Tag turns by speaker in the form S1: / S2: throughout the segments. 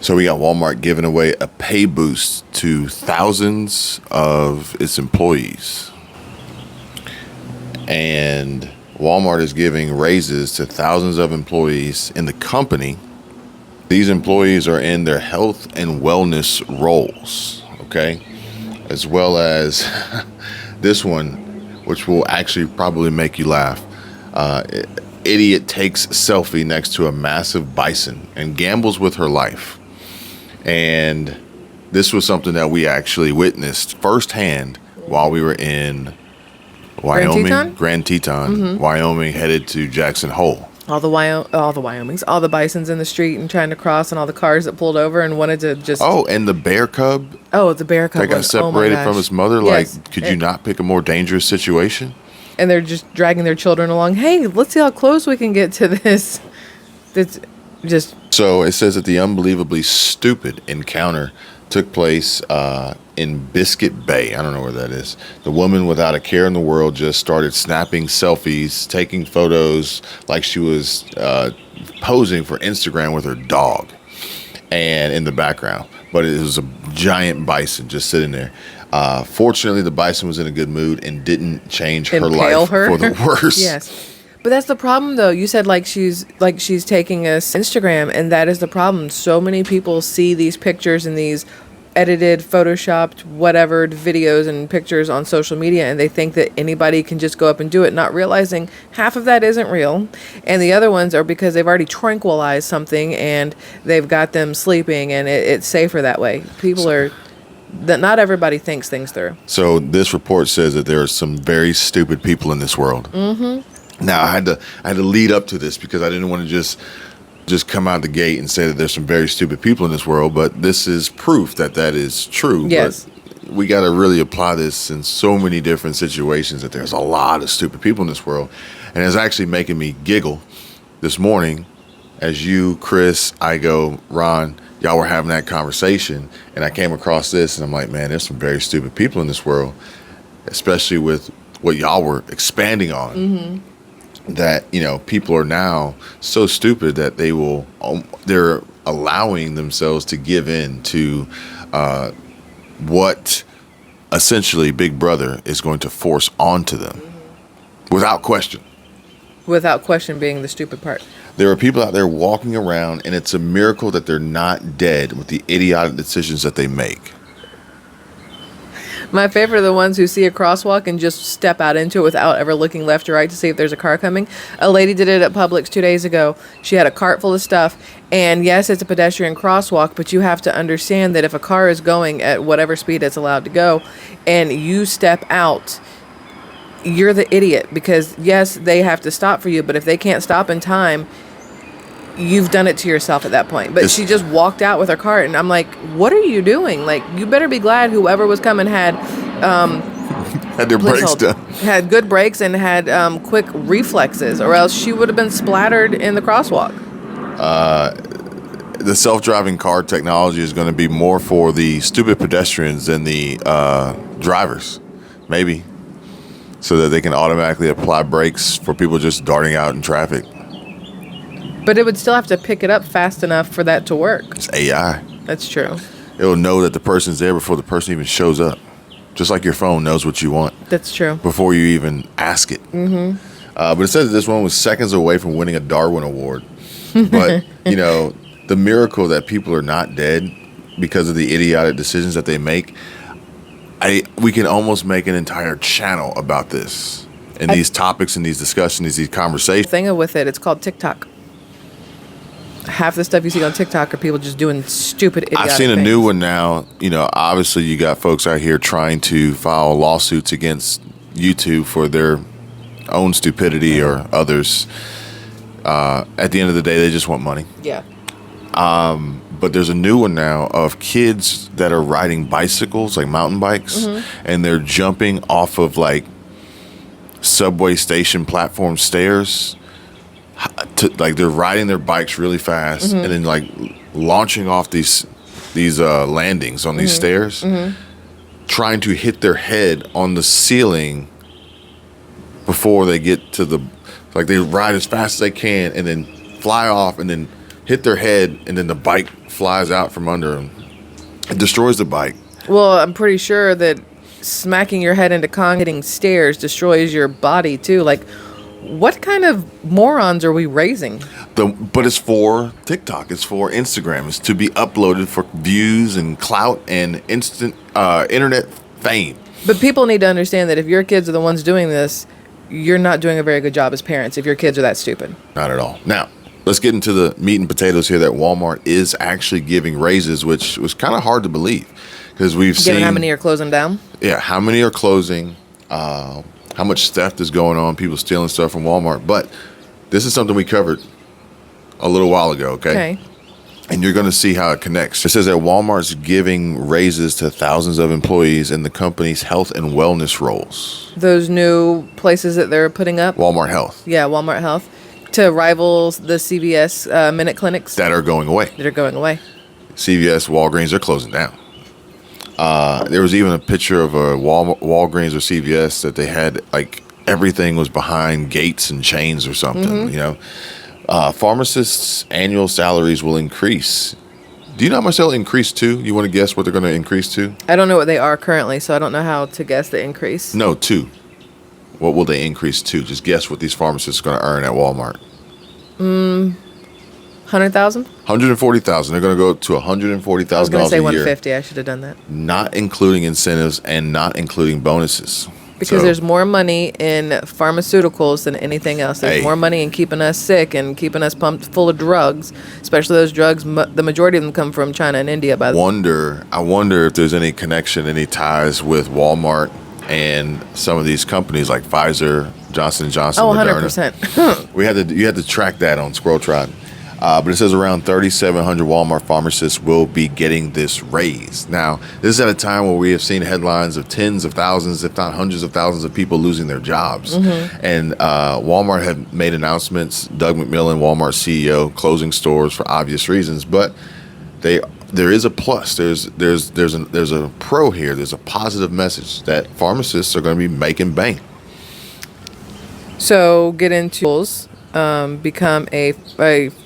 S1: So we got Walmart giving away a pay boost to thousands of its employees. And Walmart is giving raises to thousands of employees in the company. These employees are in their health and wellness roles, okay? As well as this one, which will actually probably make you laugh. Idiot takes selfie next to a massive bison and gambles with her life. And this was something that we actually witnessed firsthand while we were in Wyoming, Grand Teton, Wyoming, headed to Jackson Hole.
S2: All the Wyomings, all the bisons in the street and trying to cross, and all the cars that pulled over and wanted to just.
S1: Oh, and the bear cub.
S2: Oh, the bear cub
S1: that got separated from his mother.
S2: Yes.
S1: Like, could you not pick a more dangerous situation?
S2: And they're just dragging their children along. Hey, let's see how close we can get to this. That's just.
S1: So it says that the unbelievably stupid encounter took place in Biscuit Bay. I don't know where that is. The woman, without a care in the world, just started snapping selfies, taking photos like she was posing for Instagram with her dog, and in the background. But it was a giant bison just sitting there. Fortunately, the bison was in a good mood and didn't change her life for the worse.
S2: Yes. But that's the problem, though. You said she's taking us Instagram, and that is the problem. So many people see these pictures and these edited, photoshopped, whatever videos and pictures on social media, and they think that anybody can just go up and do it, not realizing half of that isn't real, and the other ones are because they've already tranquilized something and they've got them sleeping, and it's safer that way. People are. That not everybody thinks things through.
S1: So this report says that there are some very stupid people in this world. Mm-hmm. Now I had to lead up to this because I didn't want to just come out the gate and say that there's some very stupid people in this world, but this is proof that is true.
S2: Yes.
S1: But we got to really apply this in so many different situations, that there's a lot of stupid people in this world, and it's actually making me giggle this morning as you, Chris, Igo, Ron, y'all were having that conversation, and I came across this, and I'm like, man, there's some very stupid people in this world, especially with what y'all were expanding on. Mm-hmm. That, people are now so stupid that they're allowing themselves to give in to what essentially Big Brother is going to force onto them, without question.
S2: Without question being the stupid part.
S1: There are people out there walking around, and it's a miracle that they're not dead with the idiotic decisions that they make.
S2: My favorite are the ones who see a crosswalk and just step out into it without ever looking left or right to see if there's a car coming. A lady did it at Publix 2 days ago. She had a cart full of stuff, and yes, it's a pedestrian crosswalk, but you have to understand that if a car is going at whatever speed it's allowed to go, and you step out, you're the idiot, because yes, they have to stop for you, but if they can't stop in time, you've done it to yourself at that point. But she just walked out with her cart, and I'm like, what are you doing? Like, you better be glad whoever was coming had
S1: their brakes done,
S2: had good brakes, and had quick reflexes, or else she would have been splattered in the crosswalk.
S1: The self-driving car technology is going to be more for the stupid pedestrians than the drivers, maybe, so that they can automatically apply brakes for people just darting out in traffic.
S2: But it would still have to pick it up fast enough for that to work.
S1: It's AI.
S2: That's true.
S1: It'll know that the person's there before the person even shows up. Just like your phone knows what you want.
S2: That's true.
S1: Before you even ask it. Mm-hmm. But it says that this one was seconds away from winning a Darwin Award. But, the miracle that people are not dead because of the idiotic decisions that they make, we can almost make an entire channel about this. And these topics and these discussions, these conversations.
S2: The thing with it, it's called TikTok. Half the stuff you see on TikTok are people just doing stupid, idiotic
S1: I've seen a
S2: things.
S1: new one now. Obviously you got folks out here trying to file lawsuits against YouTube for their own stupidity or others. At the end of the day, they just want money.
S2: Yeah.
S1: But there's a new one now of kids that are riding bicycles, like mountain bikes, and they're jumping off of like subway station platform stairs. They're riding their bikes really fast and then like launching off these landings on these stairs, trying to hit their head on the ceiling before they get to they ride as fast as they can and then fly off and then hit their head, and then the bike flies out from under them. It destroys the bike.
S2: Well, I'm pretty sure that smacking your head into concrete, hitting stairs destroys your body too. Like, what kind of morons are we raising?
S1: But it's for TikTok. It's for Instagram. It's to be uploaded for views and clout and instant internet fame.
S2: But people need to understand that if your kids are the ones doing this, you're not doing a very good job as parents if your kids are that stupid.
S1: Not at all. Now, let's get into the meat and potatoes here that Walmart is actually giving raises, which was kind of hard to believe because we've seen
S2: how many are closing down?
S1: Yeah, how many are closing? How much theft is going on? People stealing stuff from Walmart. But this is something we covered a little while ago. Okay. And you're going to see how it connects. It says that Walmart's giving raises to thousands of employees in the company's health and wellness roles.
S2: Those new places that they're putting up?
S1: Walmart Health.
S2: Yeah, Walmart Health. To rival the CVS Minute Clinics.
S1: That are going away.
S2: CVS,
S1: Walgreens, they're closing down. There was even a picture of a Walgreens or CVS that they had, like, everything was behind gates and chains or something, you know. Pharmacists' annual salaries will increase. Do you know how much they'll increase to? You want to guess what they're going to increase to?
S2: I don't know what they are currently, so I don't know how to guess the increase.
S1: No, to. What will they increase to? Just guess what these pharmacists are going to earn at Walmart.
S2: 100,000?
S1: 140,000. They're going to go to $140,000 a year.
S2: I was going to say 150. I should have done that.
S1: Not including incentives and not including bonuses.
S2: Because there's more money in pharmaceuticals than anything else. There's more money in keeping us sick and keeping us pumped full of drugs, especially those drugs. The majority of them come from China and India. I
S1: wonder if there's any connection, any ties with Walmart and some of these companies like Pfizer, Johnson & Johnson, Moderna.
S2: 100%.
S1: You had to track that on Squirrel Tribe. But it says around 3,700 Walmart pharmacists will be getting this raise. Now, this is at a time where we have seen headlines of tens of thousands, if not hundreds of thousands of people losing their jobs. And Walmart had made announcements, Doug McMillon, Walmart CEO, closing stores for obvious reasons. But there is a plus. There's a pro here. There's a positive message that pharmacists are going to be making bank.
S2: So get into tools. Become a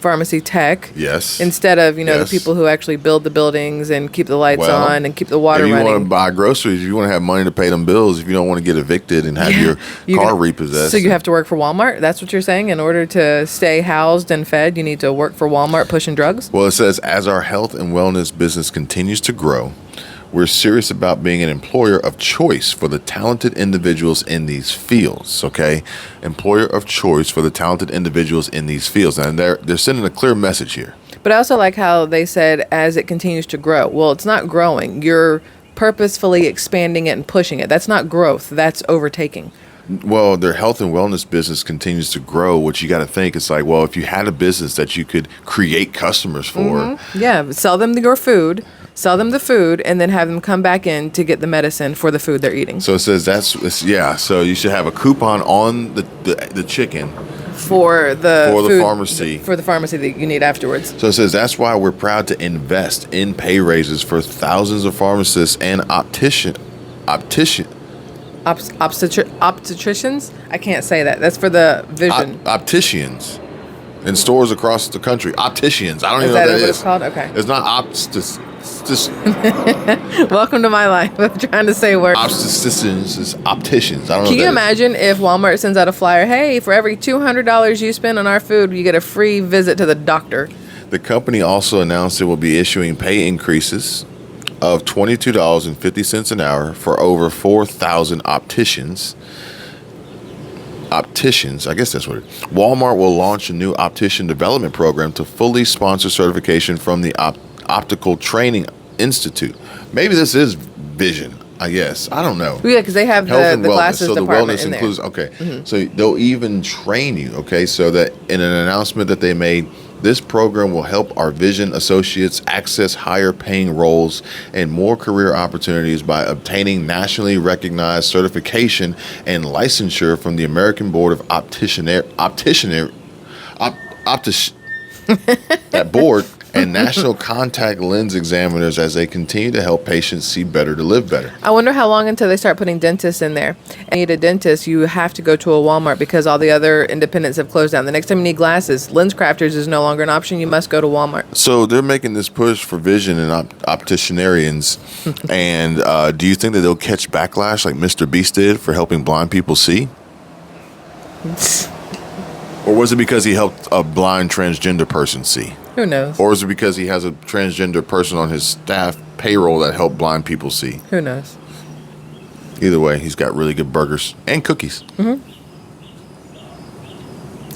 S2: pharmacy tech.
S1: Yes.
S2: Instead of, the people who actually build the buildings and keep the lights on and keep the water running.
S1: If you want to buy groceries, if you want to have money to pay them bills, if you don't want to get evicted and have your car repossessed.
S2: So you have to work for Walmart? That's what you're saying? In order to stay housed and fed, you need to work for Walmart pushing drugs?
S1: Well, it says, as our health and wellness business continues to grow, we're serious about being an employer of choice for the talented individuals in these fields, okay? Employer of choice for the talented individuals in these fields. And they're sending a clear message here.
S2: But I also like how they said, as it continues to grow. Well, it's not growing. You're purposefully expanding it and pushing it. That's not growth. That's overtaking.
S1: Well, their health and wellness business continues to grow, which you got to think, it's like, well, if you had a business that you could create customers for.
S2: Yeah, sell them your food. Sell them the food and then have them come back in to get the medicine for the food they're eating.
S1: So it says so you should have a coupon on the chicken
S2: for the
S1: pharmacy.
S2: For the pharmacy that you need afterwards.
S1: So it says that's why we're proud to invest in pay raises for thousands of pharmacists and opticians. I can't say that. That's for the vision. Opticians. In stores across the country. Opticians. I don't even know what that is.
S2: It's called? Okay.
S1: It's not
S2: Welcome to my life of trying to say words.
S1: Opticians is opticians. I don't know.
S2: Can you imagine if Walmart sends out a flyer? Hey, for every $200 you spend on our food, you get a free visit to the doctor.
S1: The company also announced it will be issuing pay increases of $22.50 an hour for over 4,000 opticians. Opticians, I guess that's what it is. Walmart will launch a new optician development program to fully sponsor certification from the Optical Training Institute. Maybe this is vision, I guess. I don't know.
S2: Yeah, because they have the glasses
S1: so
S2: department
S1: the wellness
S2: in
S1: includes,
S2: there.
S1: okay. So they'll even train you, okay? So that in an announcement that they made, this program will help our vision associates access higher paying roles and more career opportunities by obtaining nationally recognized certification and licensure from the American Board of That board and national contact lens examiners as they continue to help patients see better to live better.
S2: I wonder how long until they start putting dentists in there. And you need a dentist, you have to go to a Walmart because all the other independents have closed down. The next time you need glasses, Lens Crafters is no longer an option. You must go to Walmart.
S1: So they're making this push for vision and opticianarians. And do you think that they'll catch backlash like Mr. Beast did for helping blind people see? Or was it because he helped a blind transgender person see?
S2: Who knows?
S1: Or is it because he has a transgender person on his staff payroll that helped blind people see?
S2: Who knows?
S1: Either way, he's got really good burgers and cookies.
S2: Mm-hmm.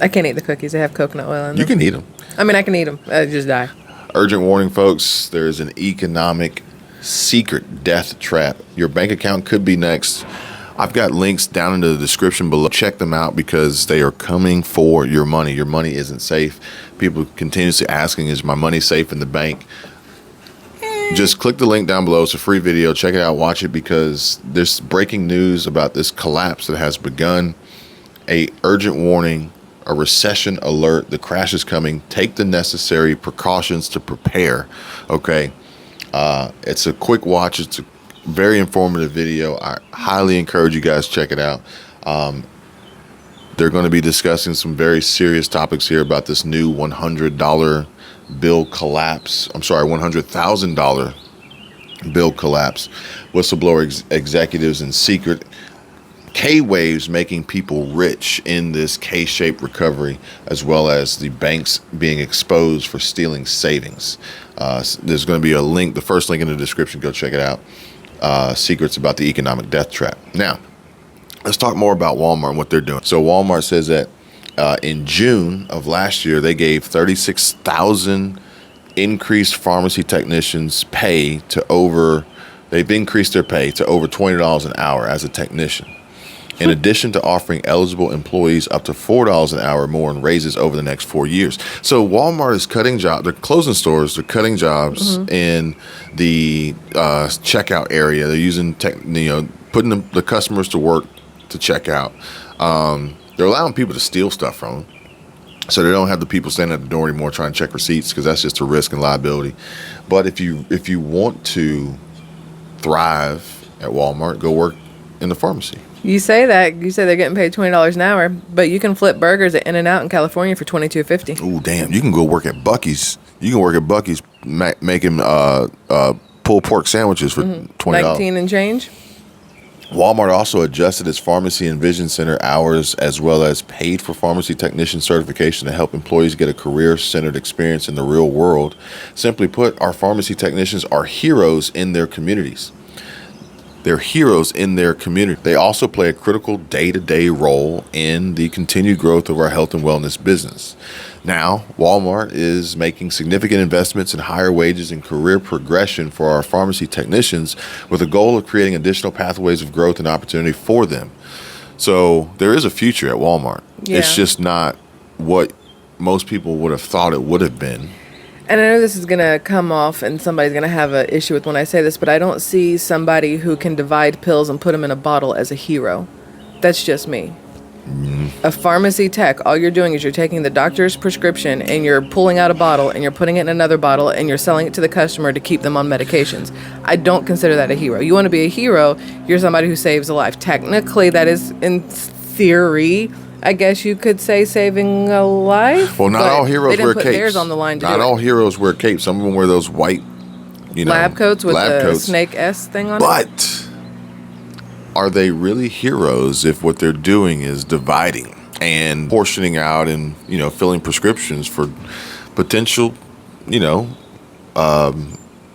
S2: I can't eat the cookies. They have coconut oil in them.
S1: You can eat them.
S2: I mean, I can eat them. I just die.
S1: Urgent warning, folks. There is an economic secret death trap. Your bank account could be next. I've got links down in the description below. Check them out because they are coming for your money. Your money isn't safe. People continuously asking, is my money safe in the bank? Just click the link down below. It's a free video. Check it out. Watch it because there's breaking news about this collapse that has begun. A urgent warning, a recession alert. The crash is coming. Take the necessary precautions to prepare. Okay. It's a quick watch. It's a very informative video. I highly encourage you guys to check it out. They're going to be discussing some very serious topics here about this new $100 bill collapse. I'm sorry, $100,000 bill collapse. Whistleblower executives in secret. K-waves making people rich in this K-shaped recovery, as well as the banks being exposed for stealing savings. There's going to be a link, the first link in the description. Go check it out. Secrets about the economic death trap. Now, let's talk more about Walmart and what they're doing. So Walmart says that in June of last year, they gave 36,000 increased pharmacy technicians pay to they've increased their pay to over $20 an hour as a technician. In addition to offering eligible employees up to $4 an hour more in raises over the next 4 years. So Walmart is cutting jobs. They're closing stores. They're cutting jobs in the checkout area. They're using putting the customers to work to check out. They're allowing people to steal stuff from them. So they don't have the people standing at the door anymore trying to check receipts because that's just a risk and liability. But if you want to thrive at Walmart, go work in the pharmacy.
S2: You say that. You say they're getting paid $20 an hour, but you can flip burgers at In-N-Out in California for $22.50.
S1: Oh, damn. You can go work at Buc-ee's. You can work at Buc-ee's making pulled pork sandwiches for $20.
S2: 19 and change.
S1: Walmart also adjusted its pharmacy and vision center hours as well as paid for pharmacy technician certification to help employees get a career-centered experience in the real world. Simply put, our pharmacy technicians are heroes in their communities. They're heroes in their community. They also play a critical day-to-day role in the continued growth of our health and wellness business. Now, Walmart is making significant investments in higher wages and career progression for our pharmacy technicians with a goal of creating additional pathways of growth and opportunity for them. So there is a future at Walmart.
S2: Yeah.
S1: It's just not what most people would have thought it would have been.
S2: And I know this is going to come off and somebody's going to have an issue with when I say this, but I don't see somebody who can divide pills and put them in a bottle as a hero. That's just me. A pharmacy tech, all you're doing is you're taking the doctor's prescription and you're pulling out a bottle and you're putting it in another bottle and you're selling it to the customer to keep them on medications. I don't consider that a hero. You want to be a hero, you're somebody who saves a life. Technically, that is, in theory, I guess you could say, saving a life.
S1: Well, not all heroes
S2: they didn't
S1: wear
S2: put
S1: capes.
S2: theirs on the line to
S1: not
S2: do
S1: all
S2: it.
S1: heroes wear capes. Some of them wear those white,
S2: lab coats with
S1: lab
S2: the
S1: coats.
S2: snake S thing on it.
S1: But are they really heroes if what they're doing is dividing and portioning out and filling prescriptions for potential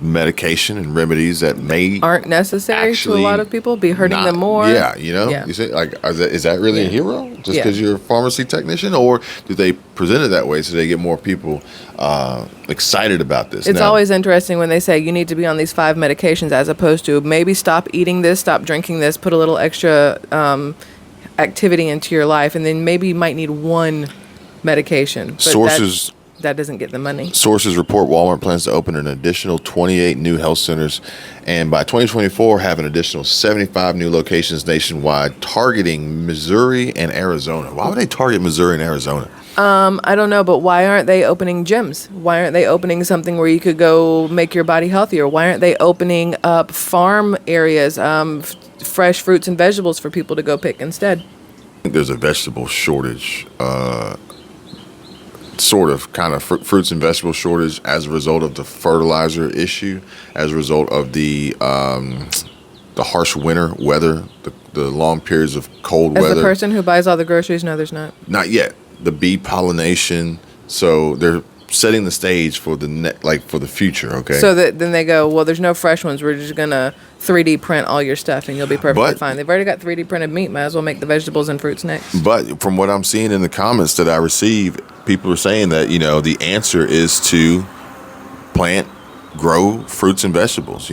S1: medication and remedies that
S2: aren't necessary to a lot of people, be hurting them more.
S1: Yeah, you say is that really a hero just because you're a pharmacy technician, or do they present it that way so they get more people excited about this?
S2: It's always interesting when they say you need to be on these 5 medications as opposed to maybe stop eating this, stop drinking this, put a little extra activity into your life, and then maybe you might need 1 medication. But
S1: Sources.
S2: That doesn't get the money.
S1: Sources report Walmart plans to open an additional 28 new health centers, and by 2024 have an additional 75 new locations nationwide, targeting Missouri and Arizona. Why would they target Missouri and Arizona?
S2: I don't know, but why aren't they opening gyms? Why aren't they opening something where you could go make your body healthier? Why aren't they opening up farm areas, fresh fruits and vegetables for people to go pick instead?
S1: I think there's a vegetable shortage, sort of kind of fruits and vegetable shortage as a result of the fertilizer issue, as a result of the harsh winter weather, the long periods of cold
S2: As
S1: weather.
S2: the person who buys all the groceries, no, there's not.
S1: Not yet. The bee pollination. So they're setting the stage for for the future. Okay.
S2: So that then they go, well, there's no fresh ones. We're just gonna 3D print all your stuff, and you'll be perfectly fine. They've already got 3D printed meat. Might as well make the vegetables and fruits next.
S1: But from what I'm seeing in the comments that I receive, people are saying that the answer is to grow fruits and vegetables.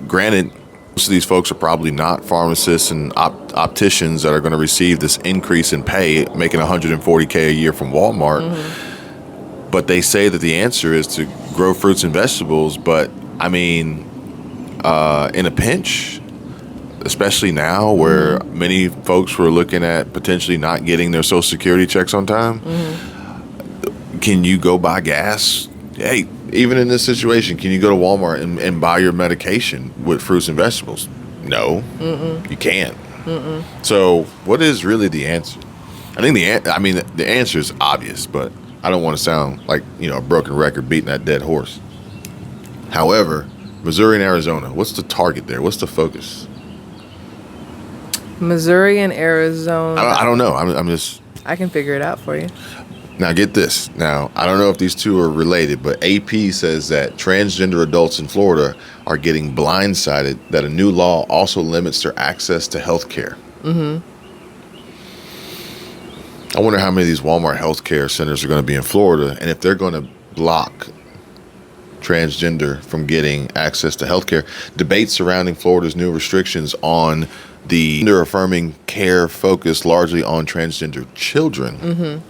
S1: Granted, most of these folks are probably not pharmacists and opticians that are going to receive this increase in pay, making $140K a year from Walmart. Mm-hmm. But they say that the answer is to grow fruits and vegetables. But I mean, in a pinch, especially now where many folks were looking at potentially not getting their Social Security checks on time, can you go buy gas? Hey, even in this situation, can you go to Walmart and buy your medication with fruits and vegetables? No, you can't. So what is really the answer? I think the answer is obvious, but I don't want to sound like a broken record beating that dead horse. However, Missouri and Arizona, what's the target there? What's the focus?
S2: Missouri and Arizona.
S1: I don't know. I'm just.
S2: I can figure it out for you.
S1: Now get this. Now, I don't know if these two are related, but AP says that transgender adults in Florida are getting blindsided that a new law also limits their access to health care. Mm-hmm. I wonder how many of these Walmart healthcare centers are going to be in Florida, and if they're going to block transgender from getting access to health care. Debates surrounding Florida's new restrictions on the gender-affirming care focused largely on transgender children. Mm-hmm.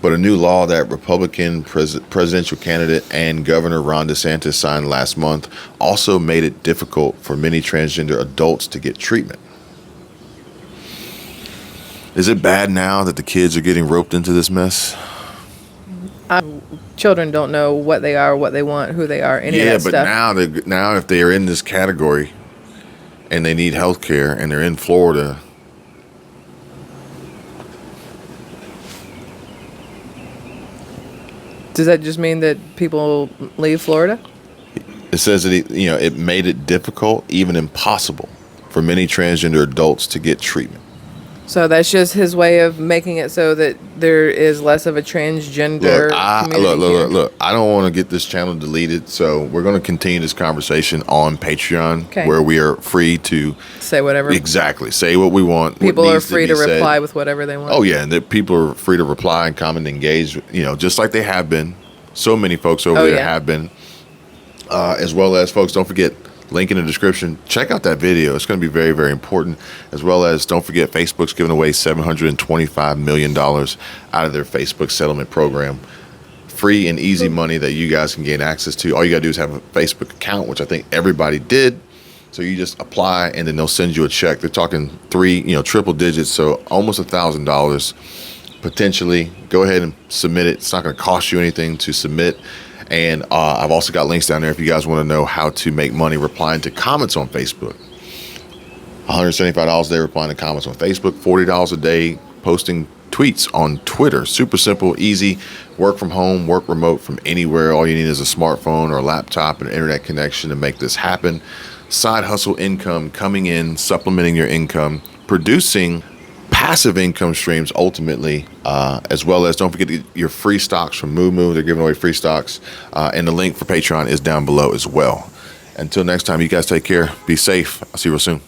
S1: But a new law that Republican presidential candidate and Governor Ron DeSantis signed last month also made it difficult for many transgender adults to get treatment. Is it bad now that the kids are getting roped into this mess?
S2: Children don't know what they are, what they want, who they are, any of that stuff.
S1: Yeah, but now if they are in this category and they need health care and they're in Florida,
S2: does that just mean that people leave Florida?
S1: It says that it made it difficult, even impossible, for many transgender adults to get treatment.
S2: So that's just his way of making it so that there is less of a transgender community.
S1: Look. I don't want to get this channel deleted, so we're going to continue this conversation on Patreon, where we are free to
S2: say whatever.
S1: Exactly. Say what we want.
S2: People are free to reply with whatever they want.
S1: Oh, yeah. And that people are free to reply and comment and engage, just like they have been. So many folks over there have been. As well as, folks, don't forget, link in the description. Check out that video. It's going to be very, very important. As well as, don't forget, Facebook's giving away $725 million out of their Facebook settlement program. Free and easy money that you guys can gain access to. All you got to do is have a Facebook account, which I think everybody did. So you just apply, and then they'll send you a check. They're talking triple digits, so almost $1,000 potentially. Go ahead and submit it. It's not going to cost you anything to submit. And I've also got links down there if you guys want to know how to make money replying to comments on Facebook. $175 a day replying to comments on Facebook, $40 a day posting tweets on Twitter. Super simple, easy. Work from home, work remote from anywhere. All you need is a smartphone or a laptop and an internet connection to make this happen. Side hustle income coming in, supplementing your income, producing passive income streams ultimately, as well as don't forget your free stocks from Moo. They're giving away free stocks, and the link for Patreon is down below as well. Until next time, you guys take care. Be safe. I'll see you real soon.